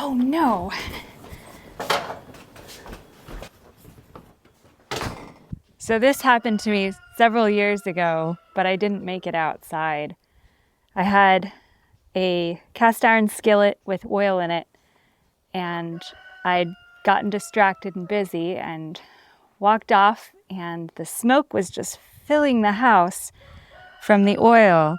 Oh no. So this happened to me several years ago, but I didn't make it outside. I had a cast iron skillet with oil in it, and I'd gotten distracted and busy and walked off, and the smoke was just filling the house from the oil.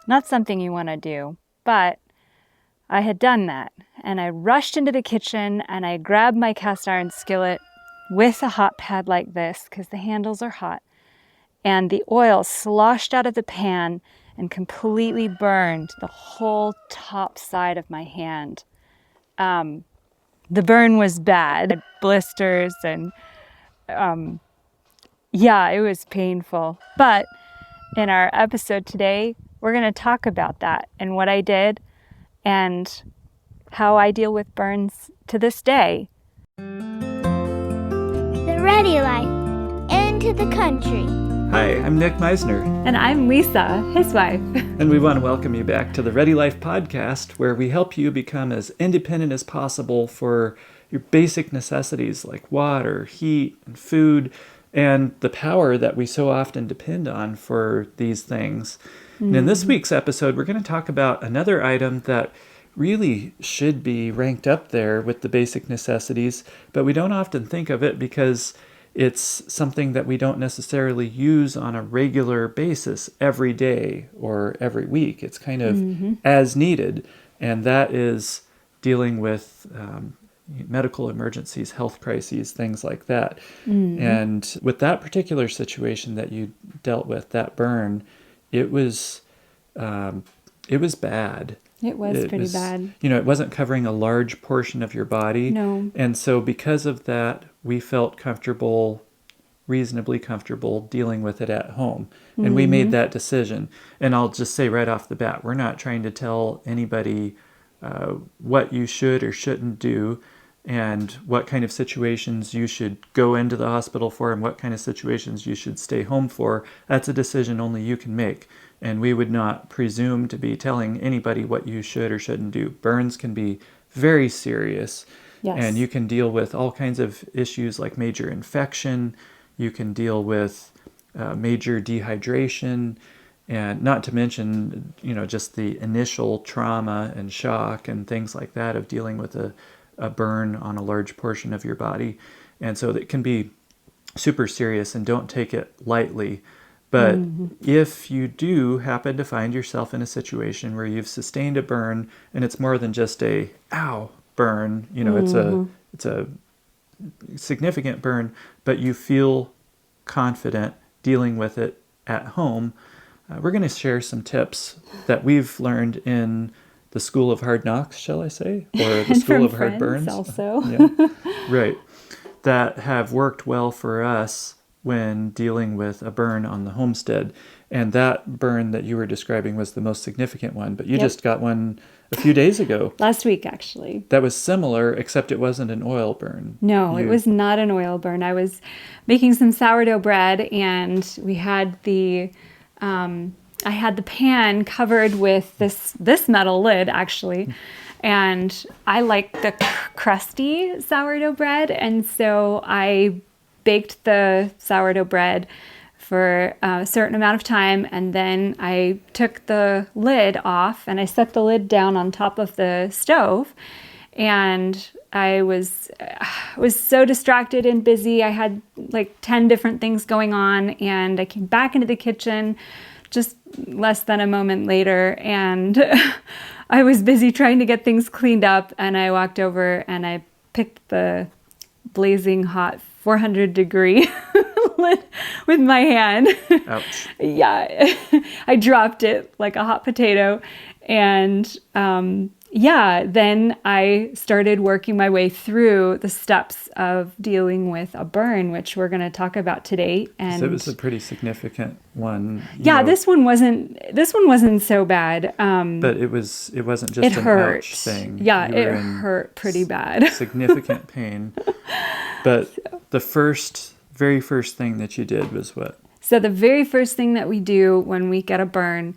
Not something you want to do, but I had done that, and I rushed into the kitchen and I grabbed my cast iron skillet with a hot pad like this, because the handles are hot, and the oil sloshed out of the pan and completely burned the whole top side of my hand. The burn was bad, blisters, and it was painful. But in our episode today, we're going to talk about that and what I did and how I deal with burns to this day. The Ready Life, into the country. Hi, I'm Nick Meisner. And I'm Lisa, his wife. And we want to welcome you back to the Ready Life podcast, where we help you become as independent as possible for your basic necessities like water, heat, and food, and the power that we so often depend on for these things. And in this week's episode, we're going to talk about another item that really should be ranked up there with the basic necessities, but we don't often think of it because it's something that we don't necessarily use on a regular basis every day or every week. It's kind of as needed, and that is dealing with medical emergencies, health crises, things like that. And with that particular situation that you dealt with, that burn, it was bad. It was pretty bad. It wasn't covering a large portion of your body. No. And so because of that, we felt reasonably comfortable dealing with it at home. And we made that decision. And I'll just say right off the bat, we're not trying to tell anybody what you should or shouldn't do and what kind of situations you should go into the hospital for and what kind of situations you should stay home for. That's a decision only you can make. And we would not presume to be telling anybody what you should or shouldn't do. Burns can be very serious. Yes. And you can deal with all kinds of issues like major infection. You can deal with major dehydration. And not to mention, just the initial trauma and shock and things like that of dealing with a burn on a large portion of your body. And so it can be super serious, and don't take it lightly. But if you do happen to find yourself in a situation where you've sustained a burn and it's more than just a ow burn, it's a significant burn, but you feel confident dealing with it at home, we're going to share some tips that we've learned in the School of Hard Knocks, shall I say, or the School of Hard Burns. Also. Yeah, right. That have worked well for us when dealing with a burn on the homestead. And that burn that you were describing was the most significant one, but you just got one a few days ago. Last week, actually. That was similar, except it wasn't an oil burn. No, it was not an oil burn. I was making some sourdough bread, and we had I had the pan covered with this metal lid, actually. And I like the crusty sourdough bread, and so I baked the sourdough bread for a certain amount of time, and then I took the lid off and I set the lid down on top of the stove, and I was so distracted and busy. I had like 10 different things going on, and I came back into the kitchen just less than a moment later, and I was busy trying to get things cleaned up, and I walked over and I picked the blazing hot 400-degree lid with my hand. Ouch. Yeah, I dropped it like a hot potato, and then I started working my way through the steps of dealing with a burn, which we're going to talk about today. And so it was a pretty significant one. This one wasn't so bad. But it wasn't just an ouch thing. Yeah, it hurt pretty bad. Significant pain. But the very first thing that you did was what? So the very first thing that we do when we get a burn,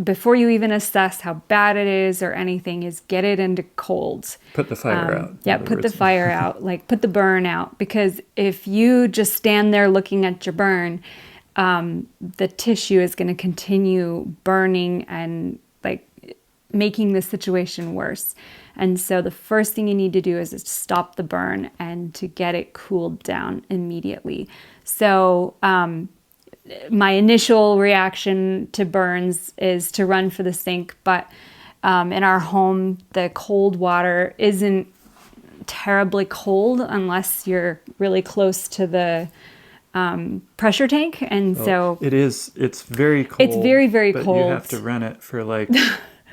before you even assess how bad it is or anything, is get it into cold. Put the fire out. Yeah, put the fire out, like put the burn out. Because if you just stand there looking at your burn, the tissue is going to continue burning and like making the situation worse. And so the first thing you need to do is to stop the burn and to get it cooled down immediately. So my initial reaction to burns is to run for the sink, but in our home, the cold water isn't terribly cold unless you're really close to the pressure tank. And so it is, it's very cold. It's very, very but cold. You have to run it for like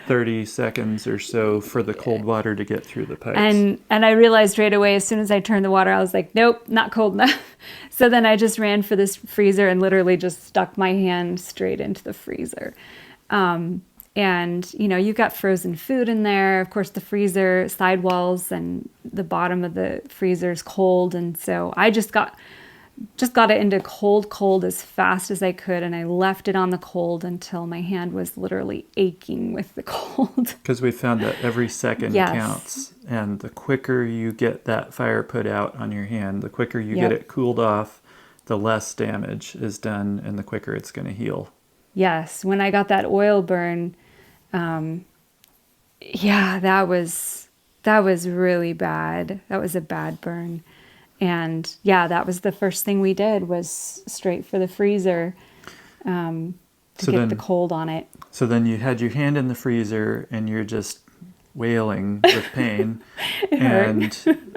30 seconds or so for the cold water to get through the pipes. And I realized right away, as soon as I turned the water, I was like, nope, not cold enough. So then I just ran for this freezer and literally just stuck my hand straight into the freezer. And, you know, you've got frozen food in there. Of course, the freezer sidewalls and the bottom of the freezer is cold. And so I just got it into cold as fast as I could. And I left it on the cold until my hand was literally aching with the cold. Because we found that every second Yes. counts. And the quicker you get that fire put out on your hand, the quicker you Yep. get it cooled off, the less damage is done and the quicker it's going to heal. Yes, when I got that oil burn, yeah, that was really bad. That was a bad burn. And yeah, that was the first thing we did, was straight for the freezer to get the cold on it. So then you had your hand in the freezer and you're just wailing with pain. And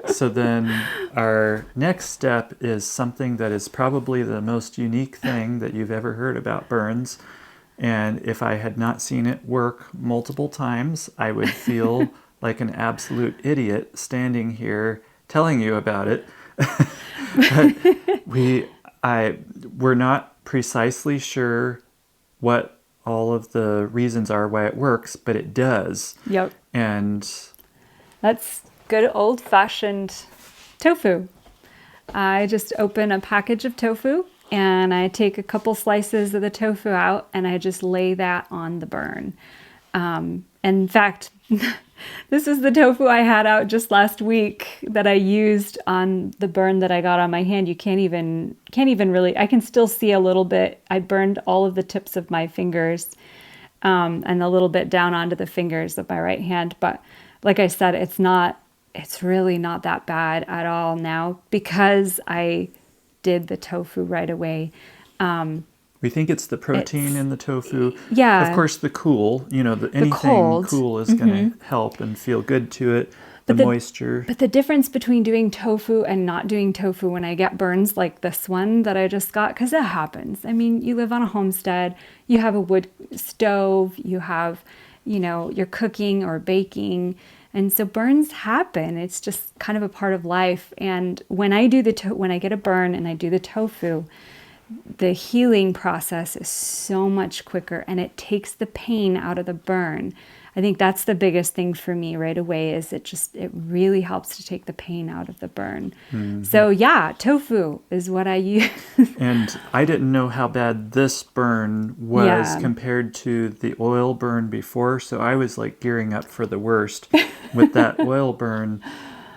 so then our next step is something that is probably the most unique thing that you've ever heard about burns. And if I had not seen it work multiple times, I would feel like an absolute idiot standing here telling you about it. But we're not precisely sure what all of the reasons are why it works, but it does. Yep. And That's good old-fashioned tofu. I just open a package of tofu and I take a couple slices of the tofu out and I just lay that on the burn. In fact, this is the tofu I had out just last week that I used on the burn that I got on my hand. You can't even really, I can still see a little bit. I burned all of the tips of my fingers and a little bit down onto the fingers of my right hand. But like I said, it's really not that bad at all now because I did the tofu right away. we think it's the protein in the tofu. Yeah. Of course, the cool, anything cold. cool is going to help and feel good to it. The moisture. But the difference between doing tofu and not doing tofu when I get burns like this one that I just got, because it happens. I mean, you live on a homestead, you have a wood stove, you have, you're cooking or baking. And so burns happen. It's just kind of a part of life. And when I do when I get a burn and I do the tofu, the healing process is so much quicker and it takes the pain out of the burn. I think that's the biggest thing for me right away is it really helps to take the pain out of the burn. Mm-hmm. So yeah, tofu is what I use. And I didn't know how bad this burn was compared to the oil burn before. So I was like gearing up for the worst. With that oil burn,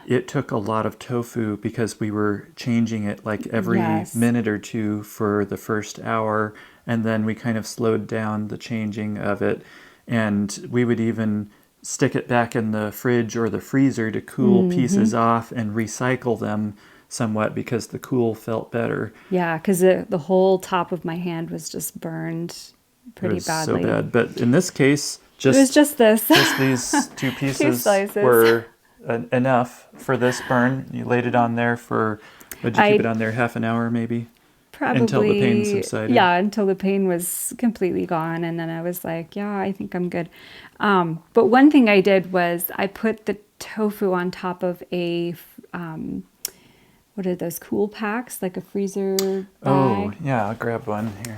it took a lot of tofu because we were changing it like every minute or two for the first hour. And then we kind of slowed down the changing of it. And we would even stick it back in the fridge or the freezer to cool pieces off and recycle them somewhat because the cool felt better. Yeah, because the whole top of my hand was just burned pretty badly. So bad. But in this case, it was just this. Just these two pieces were enough for this burn. You laid it on there for, would you keep it on there half an hour maybe? Probably. Until the pain subsided? Yeah, until the pain was completely gone. And then I was like, yeah, I think I'm good. But one thing I did was I put the tofu on top of a, what are those, cool packs? Like a freezer bag? Oh, yeah, I'll grab one here.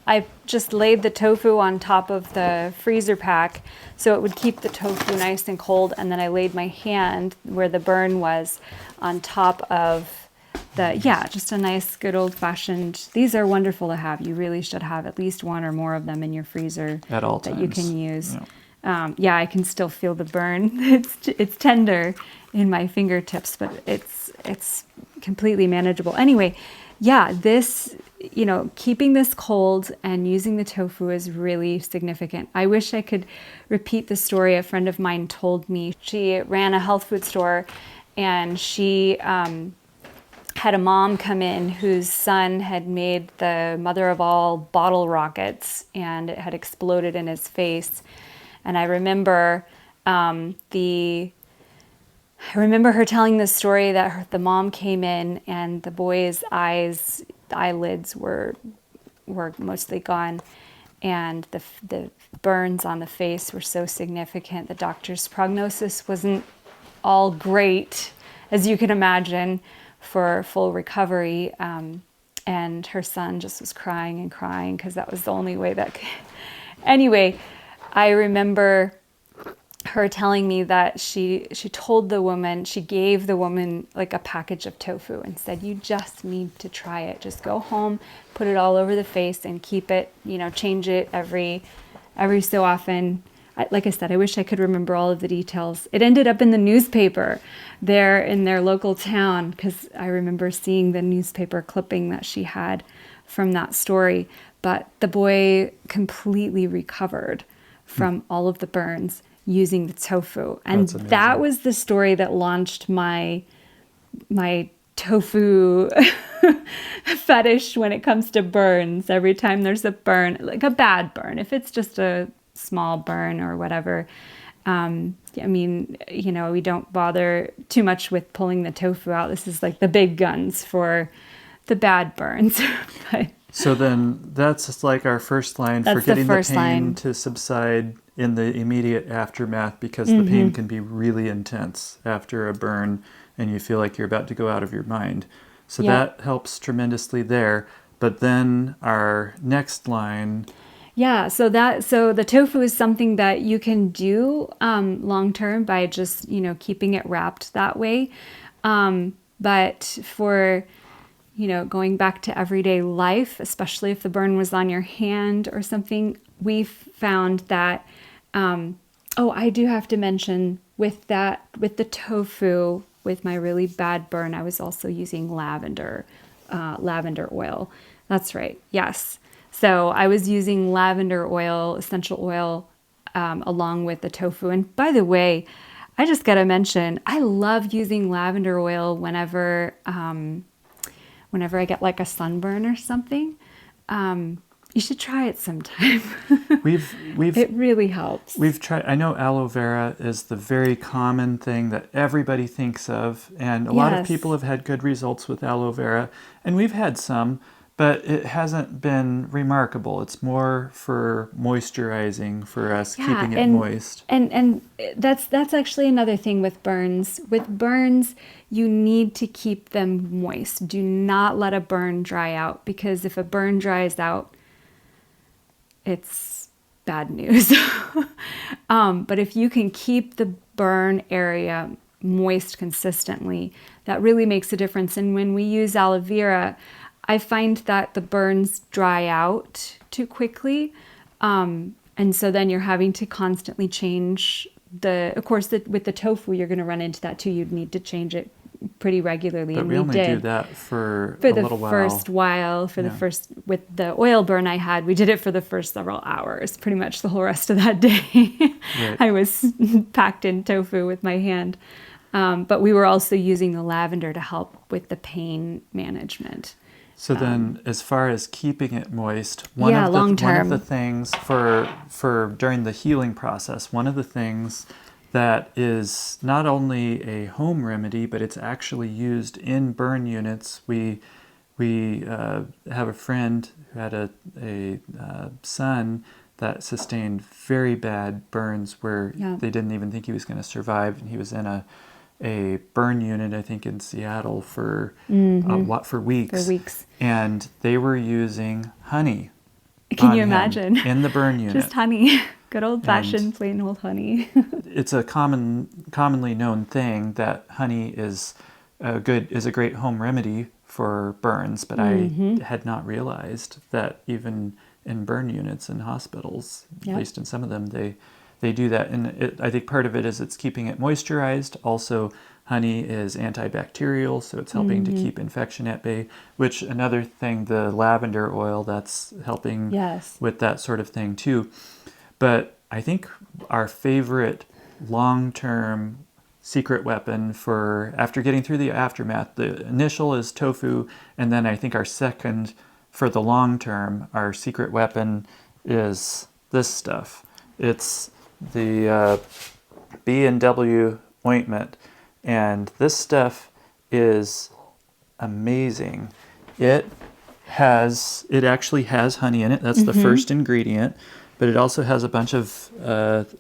I just laid the tofu on top of the freezer pack so it would keep the tofu nice and cold. And then I laid my hand where the burn was on top of just a nice, good old-fashioned. These are wonderful to have. You really should have at least one or more of them in your freezer At all that you times. can use. Yeah. I can still feel the burn. It's tender in my fingertips, but it's completely manageable. Anyway, this, keeping this cold and using the tofu is really significant. I wish I could repeat the story a friend of mine told me. She ran a health food store, and she had a mom come in whose son had made the mother of all bottle rockets, and it had exploded in his face. And I remember her telling this story that the mom came in and the boy's eyelids were mostly gone, and the burns on the face were so significant. The doctor's prognosis wasn't all great, as you can imagine, for full recovery. And her son just was crying and crying because that was the only way that Anyway, I remember her telling me that she gave the woman like a package of tofu and said, you just need to try it. Just go home, put it all over the face and keep it, change it every so often. Like I said, I wish I could remember all of the details. It ended up in the newspaper there in their local town, because I remember seeing the newspaper clipping that she had from that story. But the boy completely recovered from all of the burns using the tofu. And that was the story that launched my tofu fetish when it comes to burns. Every time there's a burn, like a bad burn, if it's just a small burn or whatever, we don't bother too much with pulling the tofu out. This is like the big guns for the bad burns. But so then that's just like our first line for getting the pain to subside in the immediate aftermath, because the pain can be really intense after a burn and you feel like you're about to go out of your mind. So that helps tremendously there. But then our next line. Yeah, so the tofu is something that you can do long term by just, keeping it wrapped that way. But for, going back to everyday life, especially if the burn was on your hand or something, we've found that, I do have to mention with the tofu, with my really bad burn, I was also using lavender oil. That's right. Yes. So I was using lavender oil, essential oil, along with the tofu. And by the way, I just got to mention, I love using lavender oil whenever I get like a sunburn or something. You should try it sometime. It really helps. We've tried. I know aloe vera is the very common thing that everybody thinks of, and a lot of people have had good results with aloe vera, and we've had some, but it hasn't been remarkable. It's more for moisturizing for us, keeping it moist. And that's actually another thing with burns. With burns, you need to keep them moist. Do not let a burn dry out, because if a burn dries out, it's bad news. But if you can keep the burn area moist consistently, that really makes a difference. And when we use aloe vera, I find that the burns dry out too quickly. And so then you're having to constantly change of course, with the tofu, you're going to run into that too. You'd need to change it pretty regularly. But and we only did. do that for a little while. The first, with the oil burn I had, we did it for the first several hours. Pretty much the whole rest of that day, Right. I was packed in tofu with my hand. But we were also using the lavender to help with the pain management. So then, as far as keeping it moist, one of the things for during the healing process, one of the things that is not only a home remedy, but it's actually used in burn units. We have a friend who had a son that sustained very bad burns where they didn't even think he was going to survive, and he was in a burn unit, I think, in Seattle for weeks. For weeks. And they were using honey. Can you imagine? In the burn unit. Just honey. Good old-fashioned plain old honey. It's a commonly known thing that honey is a great home remedy for burns, but I had not realized that even in burn units in hospitals, Yep. at least in some of them, they do that. And I think part of it is it's keeping it moisturized. Also, honey is antibacterial, so it's helping to keep infection at bay, which another thing, the lavender oil, that's helping Yes. with that sort of thing too. But I think our favorite long-term secret weapon for after getting through the aftermath, the initial is tofu, and then I think our second for the long term, our secret weapon is this stuff. It's the B&W ointment, and this stuff is amazing. It actually has honey in it. That's the first ingredient, but it also has a bunch of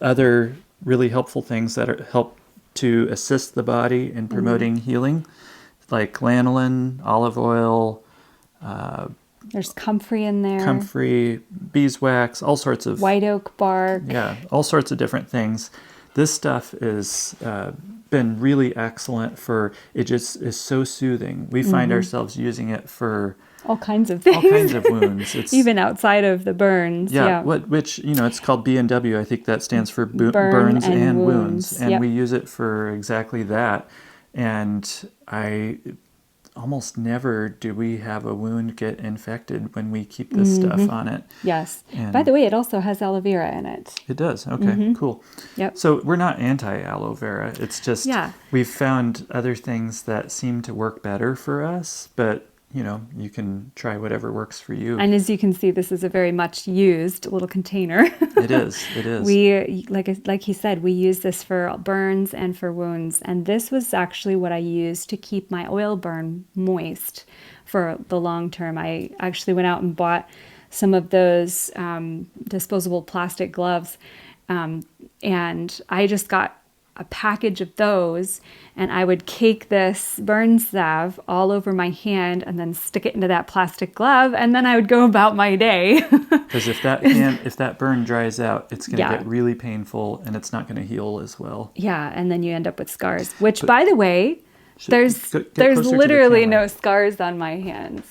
other really helpful things that help to assist the body in promoting healing, like lanolin, olive oil, There's comfrey in there. comfrey, beeswax, all sorts of White oak bark. yeah, all sorts of different things. This stuff is been really excellent for it. Just is so soothing. We find ourselves using it for All kinds of things. all kinds of wounds. It's Even outside of the burns. yeah, which it's called B&W. I think that stands for burns and and wounds. wounds, and Yep. we use it for exactly that. And I almost never do we have a wound get infected when we keep this stuff on it. Yes. And By the way, it also has aloe vera in it. it does. Okay, cool. Yep. So we're not anti-aloe vera. It's just Yeah. we've found other things that seem to work better for us, but you can try whatever works for you. And as you can see, this is a very much used little container. It is. We, like he said, we use this for burns and for wounds. And this was actually what I used to keep my oil burn moist for the long term. I actually went out and bought some of those disposable plastic gloves. And I just got a package of those, and I would cake this burn salve all over my hand and then stick it into that plastic glove, and then I would go about my day. Because if that burn dries out, it's going to Yeah. get really painful, and it's not going to heal as well. Yeah, and then you end up with scars, which, by the way, Should- there's get closer to the literally camera. no scars on my hands.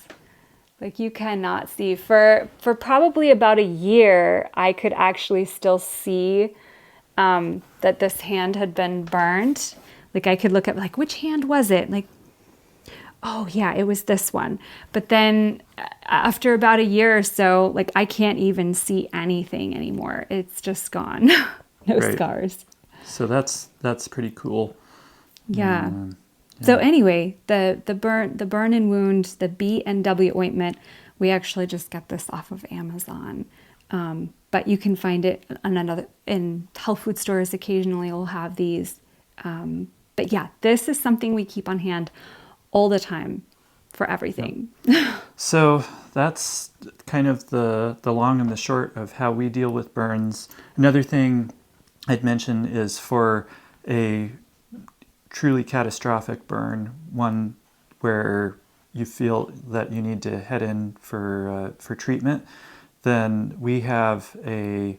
Like, you cannot see. For probably about a year, I could actually still see that this hand had been burned. Like, I could look at, like, which hand was it? Like, oh yeah, it was this one. But then after about a year or so, like, I can't even see anything anymore. It's just gone. No Right. scars. So that's pretty cool. Yeah. So anyway, the burn and wound, the B&W ointment, we actually just got this off of Amazon. But you can find it in health food stores. Occasionally we'll have these. But yeah, this is something we keep on hand all the time for everything. So that's kind of the long and the short of how we deal with burns. Another thing I'd mention is for a truly catastrophic burn, one where you feel that you need to head in for treatment, then we have a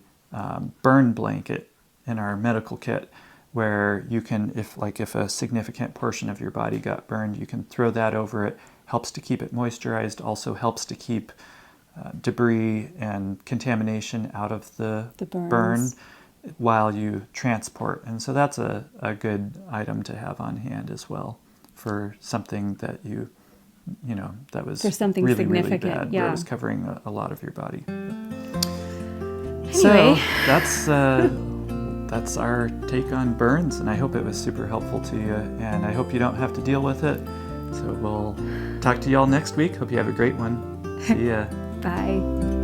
burn blanket in our medical kit where you can, if a significant portion of your body got burned, you can throw that over it. Helps to keep it moisturized, also helps to keep debris and contamination out of the burns. burn while you transport. And so that's a good item to have on hand as well for something that that was For something really, significant, really bad, yeah. where it was covering a lot of your body. Anyway. So that's our take on burns, and I hope it was super helpful to you, and I hope you don't have to deal with it. So we'll talk to y'all next week. Hope you have a great one. See ya. Bye.